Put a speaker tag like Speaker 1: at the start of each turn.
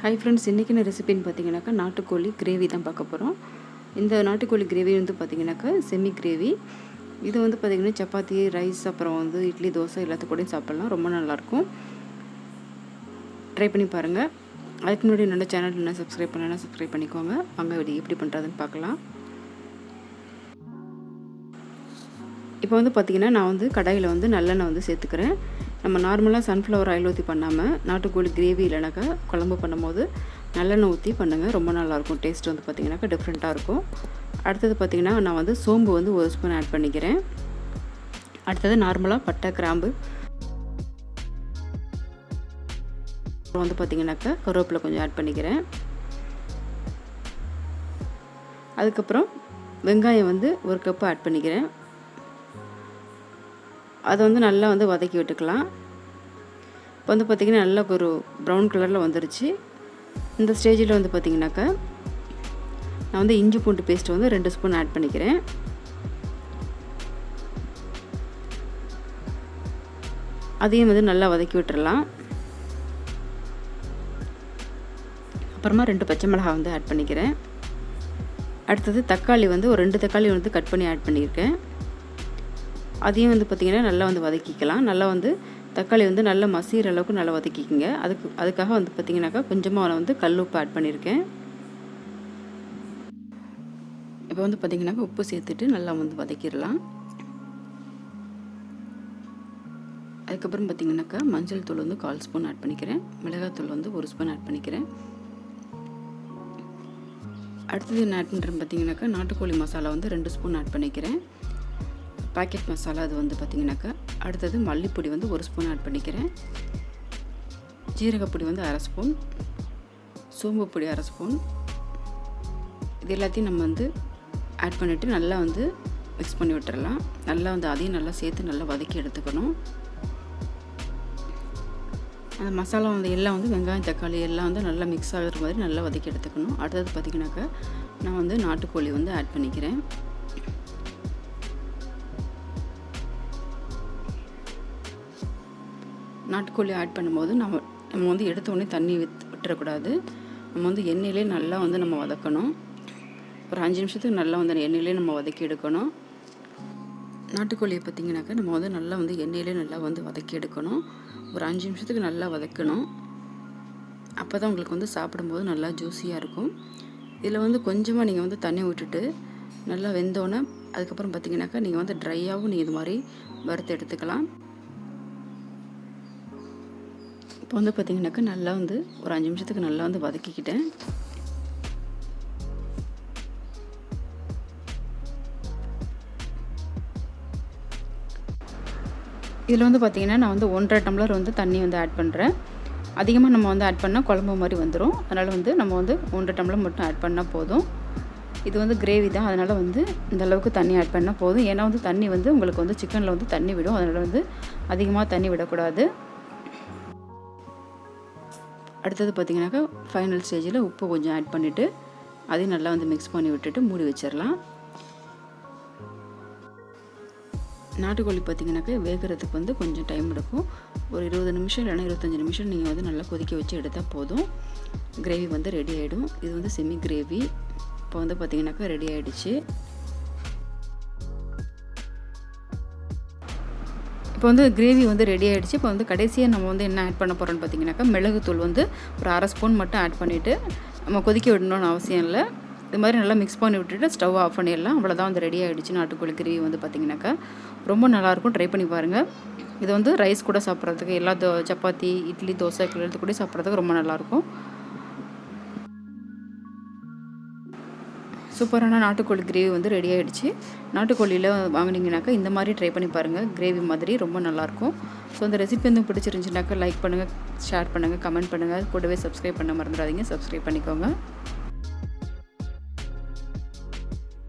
Speaker 1: Hi friends, இன்றைக்கின ரெசிபின்னு பார்த்தீங்கன்னாக்கா நாட்டுக்கோழி gravy தான் பார்க்க போகிறோம். இந்த நாட்டுக்கோழி கிரேவி வந்து பார்த்திங்கனாக்கா செமி கிரேவி. இது வந்து பார்த்திங்கன்னா சப்பாத்தி, ரைஸ், அப்புறம் வந்து இட்லி, தோசை எல்லாத்துக்கூடையும் சாப்பிட்லாம். ரொம்ப நல்லாயிருக்கும். ட்ரை பண்ணி பாருங்கள். அதுக்கு முன்னாடி என்னோட சேனல் என்ன சப்ஸ்கிரைப் பண்ணலைன்னா சப்ஸ்கிரைப் பண்ணிக்கோங்க. வாங்க வீடியோ எப்படி பண்ணுறதுன்னு பார்க்கலாம். இப்போ வந்து பார்த்திங்கன்னா நான் வந்து கடாயில் வந்து நல்லெண்ணெய் வந்து சேர்த்துக்கிறேன். நம்ம நார்மலாக சன்ஃப்ளவர் ஆயில் ஊற்றி பண்ணாமல் நாட்டுக்கோழி கிரேவி இல்லைனாக்கா குழம்பு பண்ணும்போது நல்லெண்ணெய் ஊற்றி பண்ணுங்கள். ரொம்ப நல்லாயிருக்கும். டேஸ்ட் வந்து பார்த்திங்கனாக்கா டிஃப்ரெண்ட்டாக இருக்கும். அடுத்தது பார்த்திங்கன்னா நான் வந்து சோம்பு வந்து 1 ஸ்பூன் ஆட் பண்ணிக்கிறேன். அடுத்தது நார்மலாக பட்டை, கிராம்பு, வந்து பார்த்திங்கனாக்கா கருவேப்பிலை கொஞ்சம் ஆட் பண்ணிக்கிறேன். அதுக்கப்புறம் வெங்காயம் வந்து 1 கப்பு ஆட் பண்ணிக்கிறேன். அதை வந்து நல்லா வந்து வதக்கி விட்டுக்கலாம். இப்போ வந்து பார்த்திங்கன்னா நல்லா ஒரு ப்ரௌன் கலரில் வந்துருச்சு. இந்த ஸ்டேஜில் வந்து பார்த்திங்கனாக்கா நான் வந்து இஞ்சி பூண்டு பேஸ்ட்டு வந்து 2 ஸ்பூன் ஆட் பண்ணிக்கிறேன். அதையும் வந்து நல்லா வதக்கி விட்டுறலாம். அப்புறமா 2 பச்சை மிளகாய் வந்து ஆட் பண்ணிக்கிறேன். அடுத்தது தக்காளி வந்து ஒரு 2 தக்காளி வந்து கட் பண்ணி ஆட் பண்ணியிருக்கேன். அதையும் வந்து பார்த்திங்கன்னா நல்லா வந்து வதக்கிக்கலாம். நல்லா வந்து தக்காளி வந்து நல்லா மசிகிற அளவுக்கு நல்லா வதக்கிக்கங்க. அதுக்காக வந்து பார்த்திங்கனாக்கா கொஞ்சமாக வந்து கல் உப்பு ஆட் பண்ணியிருக்கேன். இப்போ வந்து பார்த்திங்கனாக்கா உப்பு சேர்த்துட்டு நல்லா வந்து வதக்கிடலாம். அதுக்கப்புறம் பார்த்திங்கனாக்கா மஞ்சள் தூள் வந்து 1/4 ஸ்பூன் ஆட் பண்ணிக்கிறேன். மிளகாத்தூள் வந்து 1 ஸ்பூன் ஆட் பண்ணிக்கிறேன். அடுத்தது என்ன ஆட் பண்ணுறேன்னு பார்த்திங்கனாக்கா நாட்டுக்கோழி மசாலா வந்து 2 ஸ்பூன் ஆட் பண்ணிக்கிறேன். பாக்கெட் மசாலா அது வந்து பார்த்திங்கனாக்கா. அடுத்தது மல்லிப்பொடி வந்து 1 ஸ்பூன் ஆட் பண்ணிக்கிறேன். ஜீரகப்பொடி வந்து 1/2 ஸ்பூன், சோம்பு பொடி 1/2 ஸ்பூன். இது எல்லாத்தையும் நம்ம வந்து ஆட் பண்ணிவிட்டு நல்லா வந்து மிக்ஸ் பண்ணி விட்டுறலாம். நல்லா வந்து அதையும் நல்லா சேர்த்து நல்லா வதக்கி எடுத்துக்கணும். அந்த மசாலா வந்து எல்லாம் வந்து வெங்காயம், தக்காளி எல்லாம் வந்து நல்லா மிக்ஸ் ஆகிற மாதிரி நல்லா வதக்கி எடுத்துக்கணும். அடுத்தது பார்த்திங்கனாக்கா நான் வந்து நாட்டுக்கோழி வந்து ஆட் பண்ணிக்கிறேன். நாட்டுக்கோழி ஆட் பண்ணும்போது நம்ம வந்து எடுத்தோடனே தண்ணி விட்டுறக்கூடாது. நம்ம வந்து எண்ணெயிலே நல்லா வந்து நம்ம வதக்கணும். ஒரு 5 நிமிஷத்துக்கு நல்லா வந்து எண்ணெயிலே நம்ம வதக்கி எடுக்கணும். நாட்டுக்கோழியை பார்த்திங்கனாக்கா நம்ம வந்து நல்லா வந்து எண்ணெயிலே நல்லா வந்து வதக்கி எடுக்கணும். ஒரு 5 நிமிஷத்துக்கு நல்லா வதக்கணும். அப்போ தான் உங்களுக்கு வந்து சாப்பிடும்போது நல்லா ஜூஸியாக இருக்கும். இதில் வந்து கொஞ்சமாக நீங்கள் வந்து தண்ணி விட்டுட்டு நல்லா வெந்தோன்னே அதுக்கப்புறம் பார்த்திங்கனாக்கா நீங்கள் வந்து ட்ரையாகவும் நீங்கள் இது மாதிரி வறுத்து எடுத்துக்கலாம். இப்போ வந்து பார்த்திங்கனாக்கா நல்லா வந்து ஒரு 5 நிமிஷத்துக்கு நல்லா வந்து வதக்கிக்கிட்டேன். இதில் வந்து பார்த்திங்கன்னா நான் வந்து 1.5 டம்ளர் வந்து தண்ணி வந்து ஆட் பண்ணுறேன். அதிகமாக நம்ம வந்து ஆட் பண்ணால் குழம்பு மாதிரி வந்துடும். அதனால் வந்து நம்ம வந்து 1.5 டம்ளர் மட்டும் ஆட் பண்ணால் போதும். இது வந்து கிரேவி தான், அதனால் வந்து இந்த அளவுக்கு தண்ணி ஆட் பண்ணால் போதும். ஏன்னா வந்து தண்ணி வந்து உங்களுக்கு வந்து சிக்கனில் வந்து தண்ணி விடும். அதனால் வந்து அதிகமாக தண்ணி விடக்கூடாது. அடுத்தது பார்த்திங்கனாக்கா ஃபைனல் ஸ்டேஜில் உப்பு கொஞ்சம் ஆட் பண்ணிவிட்டு அதையும் நல்லா வந்து மிக்ஸ் பண்ணி விட்டுட்டு மூடி வச்சிடலாம். நாட்டுக்கோழி பார்த்திங்கனாக்கா வேகிறதுக்கு வந்து கொஞ்சம் டைம் எடுக்கும். ஒரு 20 நிமிஷம் இல்லைனா 25 நிமிஷம் நீங்கள் வந்து நல்லா கொதிக்க வச்சு எடுத்தால் போதும். கிரேவி வந்து ரெடி ஆகிடும். இது வந்து செமி கிரேவி. இப்போ வந்து பார்த்திங்கனாக்கா ரெடி ஆகிடுச்சு. இப்போ வந்து கிரேவி வந்து ரெடி ஆகிடுச்சு. இப்போ வந்து கடைசியாக நம்ம வந்து என்ன ஆட் பண்ண போகிறோம்னு பார்த்திங்கனாக்கா மிளகுத்தூள் வந்து ஒரு 1/2 ஸ்பூன் மட்டும் ஆட் பண்ணிவிட்டு நம்ம கொதிக்க விடணும்னு அவசியம் இல்லை. இது மாதிரி நல்லா மிக்ஸ் பண்ணி விட்டுட்டு ஸ்டவ் ஆஃப் பண்ணிடலாம். அவ்வளோதான் வந்து ரெடி ஆகிடுச்சு நாட்டுக்கோழி கிரேவி வந்து பார்த்திங்கனாக்கா. ரொம்ப நல்லாயிருக்கும். ட்ரை பண்ணி பாருங்கள். இது வந்து ரைஸ் கூட சாப்பிட்றதுக்கு, எல்லா சப்பாத்தி, இட்லி, தோசை எல்லாத்து கூட சாப்பிட்றதுக்கு ரொம்ப நல்லாயிருக்கும். சூப்பரான நாட்டுக்கோழி கிரேவி வந்து ரெடி ஆகிடுச்சு. நாட்டுக்கோழியில் வாங்கினீங்கனாக்கா இந்த மாதிரி ட்ரை பண்ணி பாருங்கள். கிரேவி மாதிரி ரொம்ப நல்லாயிருக்கும். ஸோ இந்த ரெசிபி வந்து பிடிச்சிருந்துச்சுனாக்கா லைக் பண்ணுங்கள், ஷேர் பண்ணுங்கள், கமெண்ட் பண்ணுங்கள். கூடவே சப்ஸ்கிரைப் பண்ண மறந்துடாதீங்க. சப்ஸ்கிரைப் பண்ணிக்கோங்க.